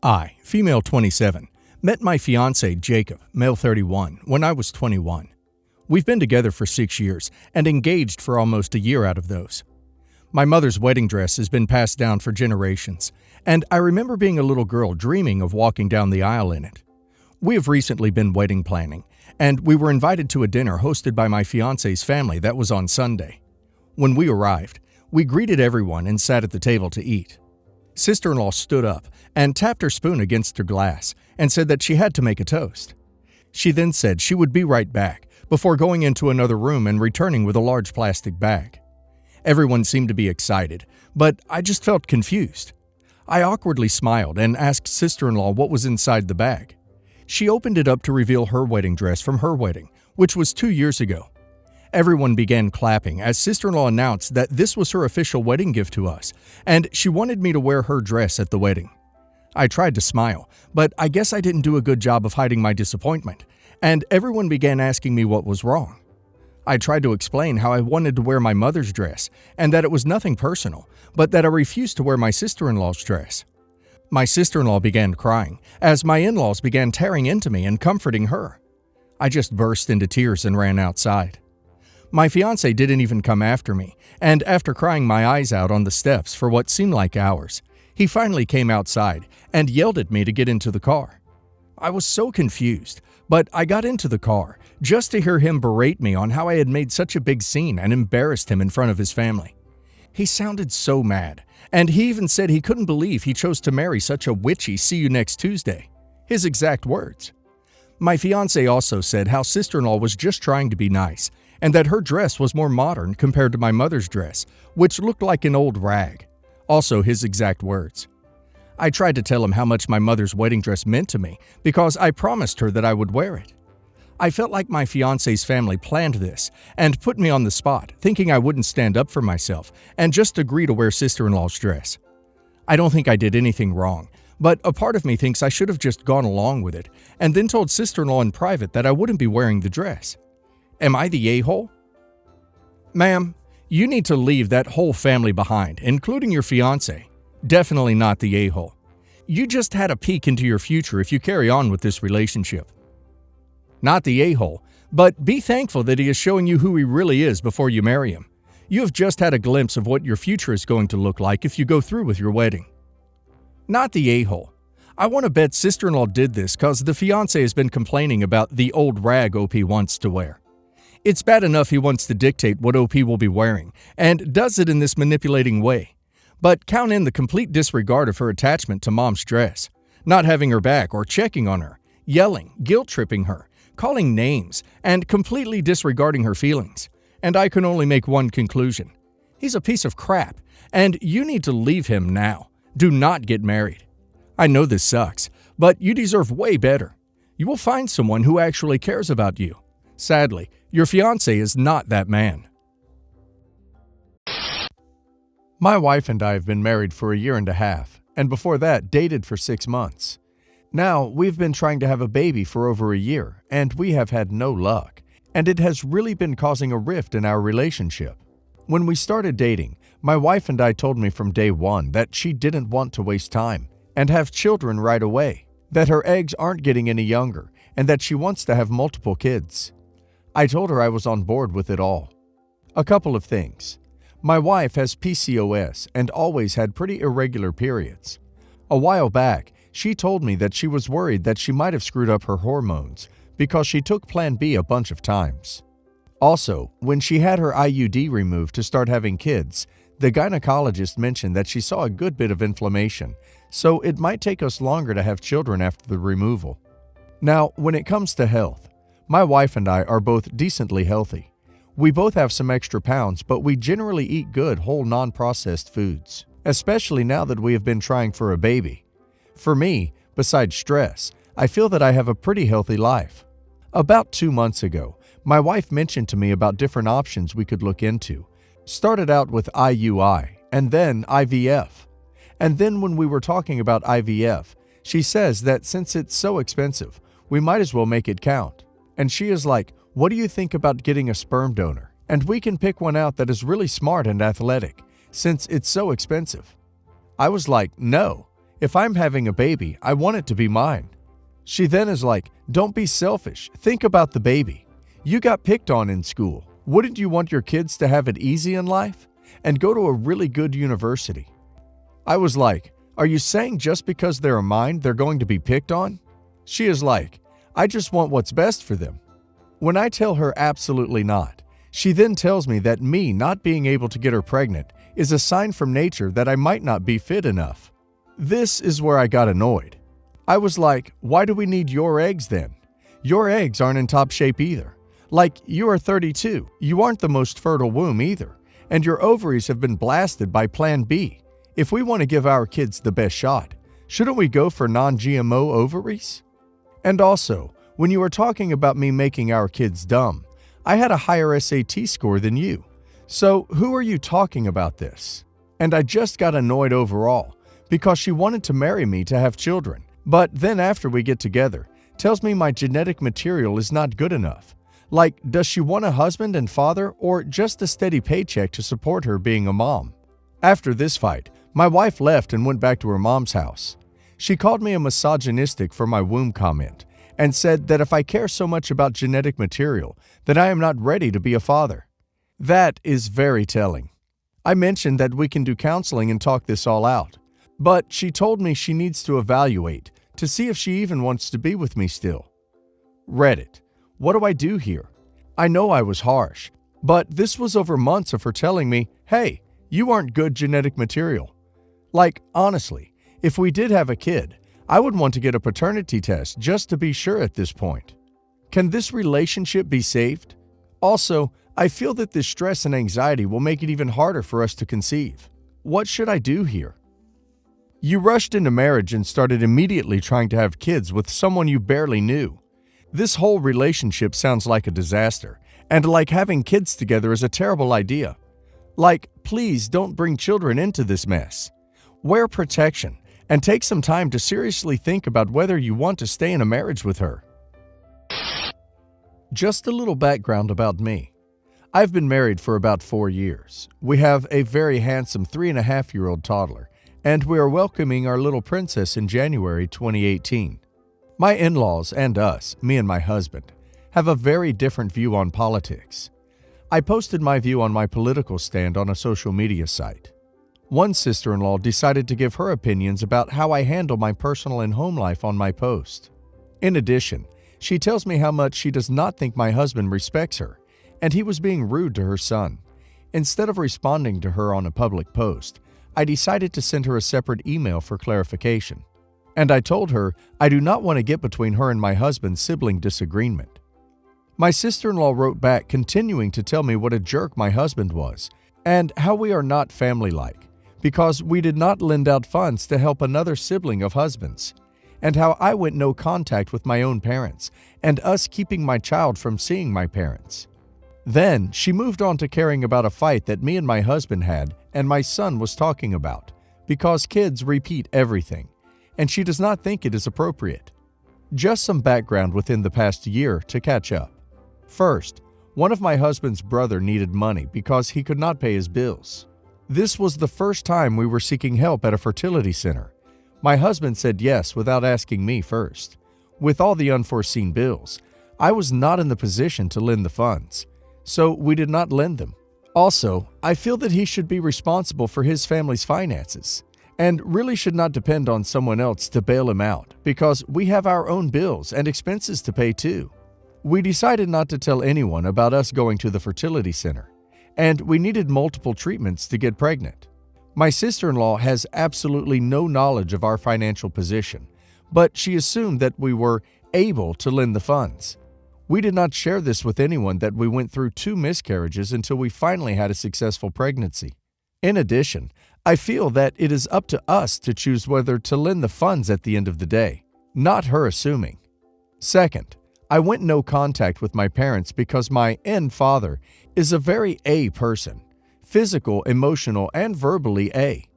I, female 27, met my fiance Jacob, male 31, when I was 21. We've been together for 6 years and engaged for almost a year out of those. My mother's wedding dress has been passed down for generations, and I remember being a little girl dreaming of walking down the aisle in it. We have recently been wedding planning, and we were invited to a dinner hosted by my fiance's family that was on Sunday. When we arrived, we greeted everyone and sat at the table to eat. Sister-in-law stood up and tapped her spoon against her glass and said that she had to make a toast. She then said she would be right back before going into another room and returning with a large plastic bag. Everyone seemed to be excited, but I just felt confused. I awkwardly smiled and asked sister-in-law what was inside the bag. She opened it up to reveal her wedding dress from her wedding, which was 2 years ago. Everyone began clapping as sister-in-law announced that this was her official wedding gift to us, and she wanted me to wear her dress at the wedding. I tried to smile, but I guess I didn't do a good job of hiding my disappointment, and everyone began asking me what was wrong. I tried to explain how I wanted to wear my mother's dress and that it was nothing personal, but that I refused to wear my sister-in-law's dress. My sister-in-law began crying as my in-laws began tearing into me and comforting her. I just burst into tears and ran outside. My fiancé didn't even come after me, and after crying my eyes out on the steps for what seemed like hours, he finally came outside and yelled at me to get into the car. I was so confused, but I got into the car just to hear him berate me on how I had made such a big scene and embarrassed him in front of his family. He sounded so mad, and he even said he couldn't believe he chose to marry such a witchy "see you next Tuesday," his exact words. My fiancé also said how sister-in-law was just trying to be nice, and that her dress was more modern compared to my mother's dress, which looked like an old rag. Also his exact words. I tried to tell him how much my mother's wedding dress meant to me because I promised her that I would wear it. I felt like my fiancé's family planned this and put me on the spot, thinking I wouldn't stand up for myself and just agree to wear sister-in-law's dress. I don't think I did anything wrong, but a part of me thinks I should have just gone along with it and then told sister-in-law in private that I wouldn't be wearing the dress. Am I the a-hole? Ma'am, you need to leave that whole family behind, including your fiancé. Definitely not the a-hole. You just had a peek into your future if you carry on with this relationship. Not the a-hole, but be thankful that he is showing you who he really is before you marry him. You have just had a glimpse of what your future is going to look like if you go through with your wedding. Not the a-hole. I want to bet sister-in-law did this because the fiancé has been complaining about the old rag OP wants to wear. It's bad enough he wants to dictate what OP will be wearing, and does it in this manipulating way. But count in the complete disregard of her attachment to mom's dress, not having her back or checking on her, yelling, guilt-tripping her, calling names, and completely disregarding her feelings. And I can only make one conclusion. He's a piece of crap, and you need to leave him now. Do not get married. I know this sucks, but you deserve way better. You will find someone who actually cares about you. Sadly, your fiancé is not that man. My wife and I have been married for a year and a half, and before that dated for 6 months. Now, we've been trying to have a baby for over a year, and we have had no luck, and it has really been causing a rift in our relationship. When we started dating, my wife and I told me from day one that she didn't want to waste time and have children right away, that her eggs aren't getting any younger, and that she wants to have multiple kids. I told her I was on board with it all. A couple of things. My wife has PCOS and always had pretty irregular periods. A while back, she told me that she was worried that she might have screwed up her hormones because she took Plan B a bunch of times. Also, when she had her IUD removed to start having kids, the gynecologist mentioned that she saw a good bit of inflammation, so it might take us longer to have children after the removal. Now, when it comes to health, my wife and I are both decently healthy. We both have some extra pounds, but we generally eat good, whole, non-processed foods, especially now that we have been trying for a baby. For me, besides stress, I feel that I have a pretty healthy life. About 2 months ago, my wife mentioned to me about different options we could look into. Started out with IUI, and then IVF. And then when we were talking about IVF, she says that since it's so expensive, we might as well make it count. And she is like, "What do you think about getting a sperm donor? And we can pick one out that is really smart and athletic, since it's so expensive." I was like, "No, If I'm having a baby, I want it to be mine. She then is like, don't be selfish. Think about the baby. You got picked on in school. Wouldn't you want your kids to have it easy in life and go to a really good university? I was like, are you saying just because they're mine, they're going to be picked on? She is like, I just want what's best for them. When I tell her absolutely not, she then tells me that me not being able to get her pregnant is a sign from nature that I might not be fit enough. This is where I got annoyed. I was like, why do we need your eggs then? Your eggs aren't in top shape either. Like, you are 32, you aren't the most fertile womb either, and your ovaries have been blasted by Plan B. If we want to give our kids the best shot, shouldn't we go for non-GMO ovaries? And also, when you were talking about me making our kids dumb, I had a higher SAT score than you. So who are you talking about this? And I just got annoyed overall because she wanted to marry me to have children, but then after we get together, tells me my genetic material is not good enough. Like, does she want a husband and father or just a steady paycheck to support her being a mom? After this fight, my wife left and went back to her mom's house. She called me a misogynistic for my womb comment and said that if I care so much about genetic material, then I am not ready to be a father. That is very telling. I mentioned that we can do counseling and talk this all out, but she told me she needs to evaluate to see if she even wants to be with me still. Reddit. What do I do here? I know I was harsh, but this was over months of her telling me, hey, you aren't good genetic material. Like, honestly, if we did have a kid, I would want to get a paternity test just to be sure at this point. Can this relationship be saved? Also, I feel that this stress and anxiety will make it even harder for us to conceive. What should I do here? You rushed into marriage and started immediately trying to have kids with someone you barely knew. This whole relationship sounds like a disaster, and like having kids together is a terrible idea. Like, please don't bring children into this mess. Wear protection and take some time to seriously think about whether you want to stay in a marriage with her. Just a little background about me. I've been married for about 4 years. We have a very handsome 3.5-year-old toddler, and we are welcoming our little princess in January 2018. My in-laws and us, me and my husband, have a very different view on politics. I posted my view on my political stand on a social media site. One sister-in-law decided to give her opinions about how I handle my personal and home life on my post. In addition, she tells me how much she does not think my husband respects her, and he was being rude to her son. Instead of responding to her on a public post, I decided to send her a separate email for clarification. And I told her I do not want to get between her and my husband's sibling disagreement. My sister-in-law wrote back continuing to tell me what a jerk my husband was and how we are not family-like because we did not lend out funds to help another sibling of husbands, and how I went no contact with my own parents and us keeping my child from seeing my parents. Then she moved on to caring about a fight that me and my husband had and my son was talking about because kids repeat everything, and she does not think it is appropriate. Just some background within the past year to catch up. First, one of my husband's brother needed money because he could not pay his bills. This was the first time we were seeking help at a fertility center. My husband said yes without asking me first. With all the unforeseen bills, I was not in the position to lend the funds, so we did not lend them. Also, I feel that he should be responsible for his family's finances and really should not depend on someone else to bail him out because we have our own bills and expenses to pay too. We decided not to tell anyone about us going to the fertility center, and we needed multiple treatments to get pregnant. My sister-in-law has absolutely no knowledge of our financial position, but she assumed that we were able to lend the funds. We did not share this with anyone that we went through 2 miscarriages until we finally had a successful pregnancy. In addition, I feel that it is up to us to choose whether to lend the funds at the end of the day, not her assuming. Second, I went no contact with my parents because my father is a very A person, physical, emotional, and verbally A.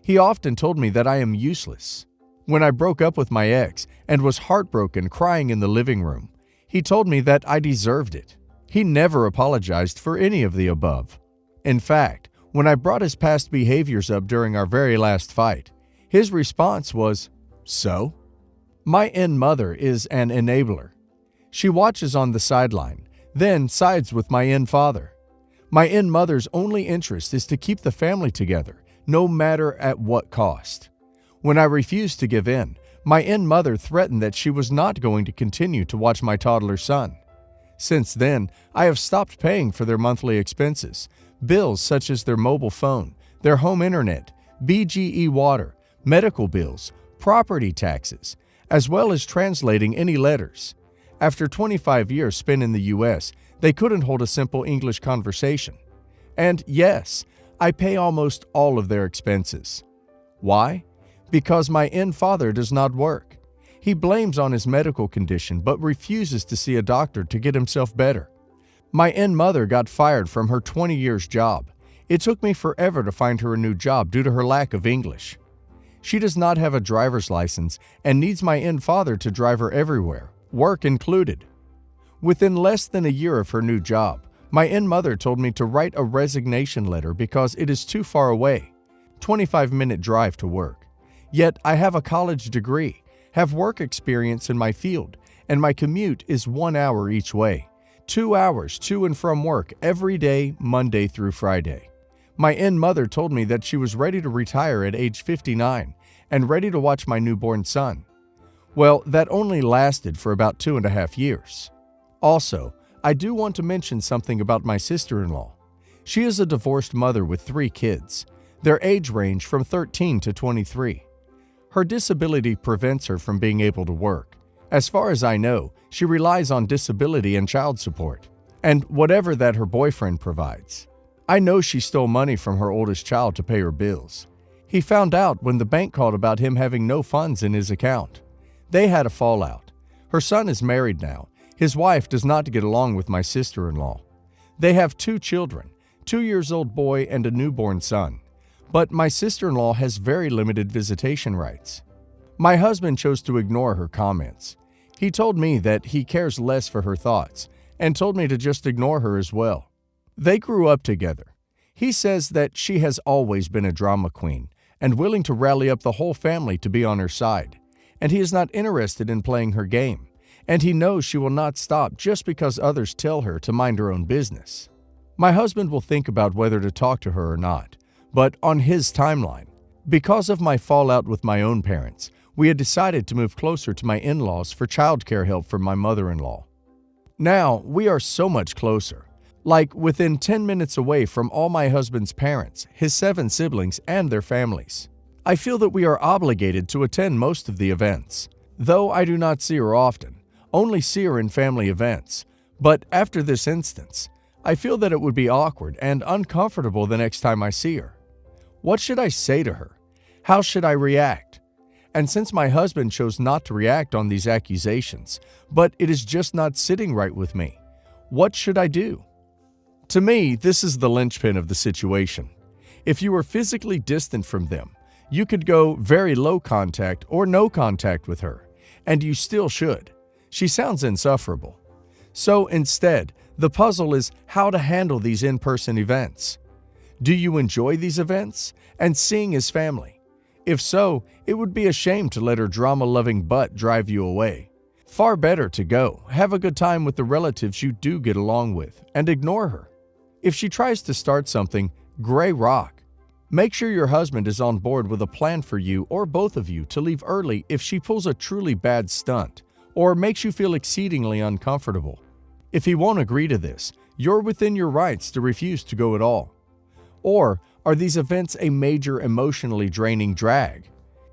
He often told me that I am useless. When I broke up with my ex and was heartbroken crying in the living room, he told me that I deserved it. He never apologized for any of the above. In fact, when I brought his past behaviors up during our very last fight, His response was, "So?" My in-mother is an enabler. She watches on the sideline, then sides with my in-father. My in-mother's only interest is to keep the family together, no matter at what cost. When I refused to give in, my in-mother threatened that she was not going to continue to watch my toddler son. Since then, I have stopped paying for their monthly expenses, bills such as their mobile phone, their home internet, BGE water, medical bills, property taxes, as well as translating any letters. After 25 years spent in the U.S., they couldn't hold a simple English conversation. And yes, I pay almost all of their expenses. Why? Because my in-father does not work. He blames on his medical condition but refuses to see a doctor to get himself better. My in-mother got fired from her 20 years job. It took me forever to find her a new job due to her lack of English. She does not have a driver's license and needs my in-father to drive her everywhere, work included. Within less than a year of her new job, my in-mother told me to write a resignation letter because it is too far away, 25-minute drive to work. Yet I have a college degree, have work experience in my field, and my commute is 1 hour each way, 2 hours to and from work every day, Monday through Friday. My in-mother told me that she was ready to retire at age 59 and ready to watch my newborn son. Well, that only lasted for about 2.5 years. Also, I do want to mention something about my sister-in-law. She is a divorced mother with 3 kids. Their age range from 13 to 23. Her disability prevents her from being able to work. As far as I know, she relies on disability and child support, and whatever that her boyfriend provides. I know she stole money from her oldest child to pay her bills. He found out when the bank called about him having no funds in his account. They had a fallout. Her son is married now. His wife does not get along with my sister-in-law. They have 2 children, 2-year-old boy and a newborn son. But my sister-in-law has very limited visitation rights. My husband chose to ignore her comments. He told me that he cares less for her thoughts and told me to just ignore her as well. They grew up together. He says that she has always been a drama queen and willing to rally up the whole family to be on her side, and he is not interested in playing her game, and he knows she will not stop just because others tell her to mind her own business. My husband will think about whether to talk to her or not, but on his timeline. Because of my fallout with my own parents, we had decided to move closer to my in-laws for childcare help from my mother-in-law. Now, we are so much closer, like within 10 minutes away from all my husband's parents, his 7 siblings, and their families. I feel that we are obligated to attend most of the events, though I do not see her often, only see her in family events. But after this instance, I feel that it would be awkward and uncomfortable the next time I see her. What should I say to her? How should I react? And since my husband chose not to react on these accusations, but it is just not sitting right with me, what should I do? To me, this is the linchpin of the situation. If you are physically distant from them, you could go very low contact or no contact with her, and you still should. She sounds insufferable. So instead, the puzzle is how to handle these in-person events. Do you enjoy these events and seeing his family? If so, it would be a shame to let her drama-loving butt drive you away. Far better to go, have a good time with the relatives you do get along with, and ignore her. If she tries to start something, gray rock. Make sure your husband is on board with a plan for you or both of you to leave early if she pulls a truly bad stunt or makes you feel exceedingly uncomfortable. If he won't agree to this, you're within your rights to refuse to go at all. Or are these events a major emotionally draining drag?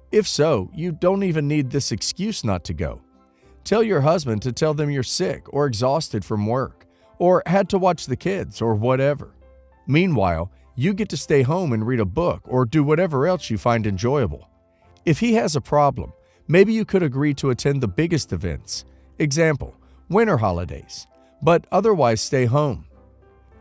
If so, you don't even need this excuse not to go. Tell your husband to tell them you're sick or exhausted from work, or had to watch the kids, or whatever. Meanwhile, you get to stay home and read a book or do whatever else you find enjoyable. If he has a problem, maybe you could agree to attend the biggest events, example, winter holidays, but otherwise stay home.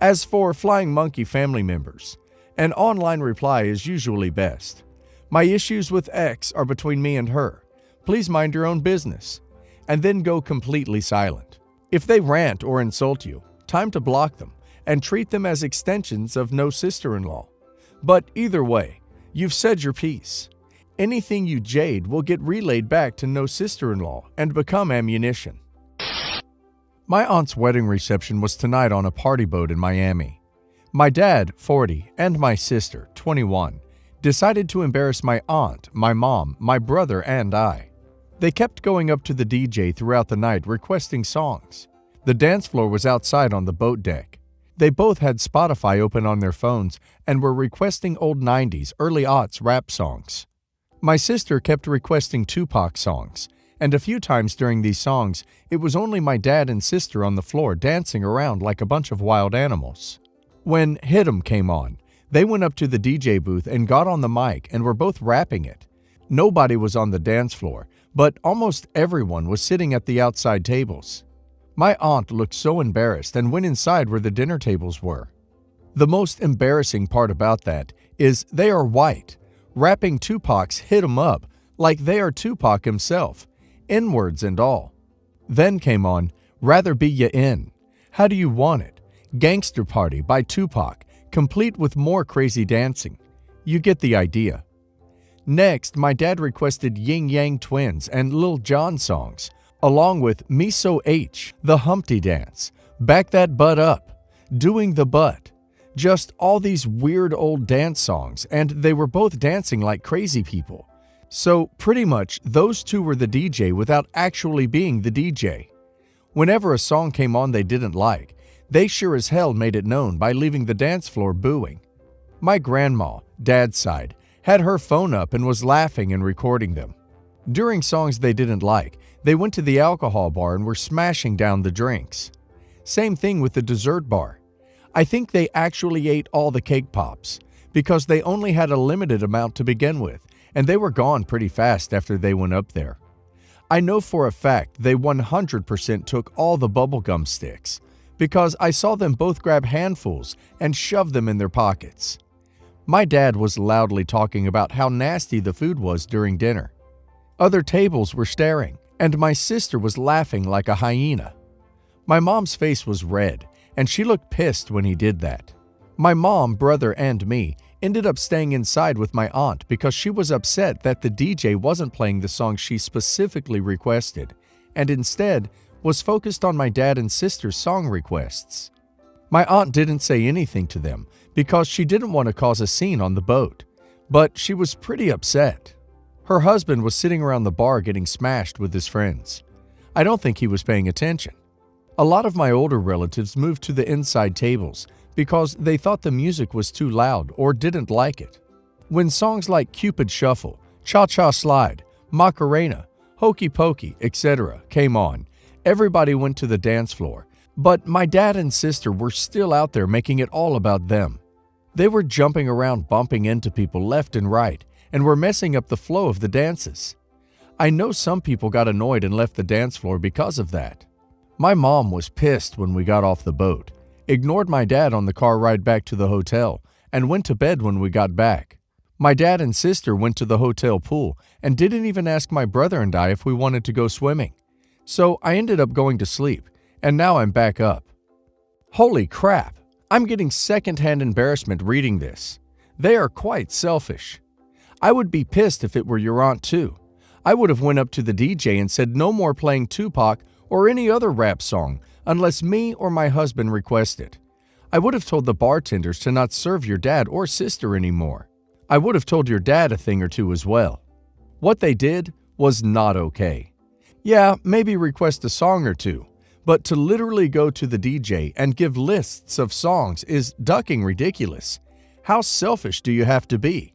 As for flying monkey family members, an online reply is usually best. My issues with X are between me and her. Please mind your own business. And then go completely silent. If they rant or insult you, time to block them and treat them as extensions of no sister-in-law. But either way, you've said your piece. anything you jade will get relayed back to no sister-in-law and become ammunition. My aunt's wedding reception was tonight on a party boat in Miami. My dad, 40, and my sister, 21, decided to embarrass my aunt, my mom, my brother, and I. They kept going up to the DJ throughout the night requesting songs. The dance floor was outside on the boat deck. They both had Spotify open on their phones and were requesting old 90s, early aughts rap songs. My sister kept requesting Tupac songs, and a few times during these songs, it was only my dad and sister on the floor dancing around like a bunch of wild animals. When Hit 'Em came on, they went up to the DJ booth and got on the mic and were both rapping it. Nobody was on the dance floor, but almost everyone was sitting at the outside tables. My aunt looked so embarrassed and went inside where the dinner tables were. The most embarrassing part about that is they are white, rapping Tupac's Hit 'Em Up like they are Tupac himself, N-words and all. Then came on Rather Be Ya In, How Do You Want It, Gangster Party by Tupac, complete with more crazy dancing. You get the idea. Next, my dad requested Yin Yang Twins and Lil Jon songs, along with Me So H, The Humpty Dance, Back That Butt Up, Doing the Butt, just all these weird old dance songs, and they were both dancing like crazy people. So pretty much those two were the DJ without actually being the DJ. Whenever a song came on they didn't like, they sure as hell made it known by leaving the dance floor booing. My grandma, dad's side, had her phone up and was laughing and recording them. During songs they didn't like, they went to the alcohol bar and were smashing down the drinks. Same thing with the dessert bar. I think they actually ate all the cake pops, because they only had a limited amount to begin with, and they were gone pretty fast after they went up there. I know for a fact they 100% took all the bubblegum sticks, because I saw them both grab handfuls and shove them in their pockets. My dad was loudly talking about how nasty the food was during dinner. Other tables were staring, and my sister was laughing like a hyena. My mom's face was red, and she looked pissed when he did that. My mom, brother, and me ended up staying inside with my aunt because she was upset that the DJ wasn't playing the song she specifically requested, and instead was focused on my dad and sister's song requests. My aunt didn't say anything to them because she didn't want to cause a scene on the boat, but she was pretty upset. Her husband was sitting around the bar getting smashed with his friends. I don't think he was paying attention. A lot of my older relatives moved to the inside tables because they thought the music was too loud or didn't like it. When songs like Cupid Shuffle, Cha-Cha Slide, Macarena, Hokey Pokey, etc. came on, everybody went to the dance floor, but my dad and sister were still out there making it all about them. They were jumping around bumping into people left and right and were messing up the flow of the dances. I know some people got annoyed and left the dance floor because of that. My mom was pissed when we got off the boat, ignored my dad on the car ride back to the hotel, and went to bed when we got back. My dad and sister went to the hotel pool and didn't even ask my brother and I if we wanted to go swimming. So I ended up going to sleep, and now I'm back up. Holy crap! I'm getting secondhand embarrassment reading this. They are quite selfish. I would be pissed if it were your aunt too. I would have went up to the DJ and said no more playing Tupac or any other rap song unless me or my husband request it. I would have told the bartenders to not serve your dad or sister anymore. I would have told your dad a thing or two as well. What they did was not okay. Yeah, maybe request a song or two, but to literally go to the DJ and give lists of songs is ducking ridiculous. How selfish do you have to be?